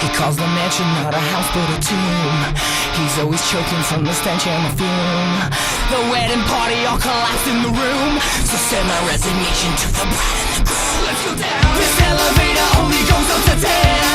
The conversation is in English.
He calls the mansion not a house but a tomb. He's always choking from the stench and the fume. The wedding party all collapsed in the room. So send my resignation to the bride and the groom. Let's go down. This elevator only goes up to 10.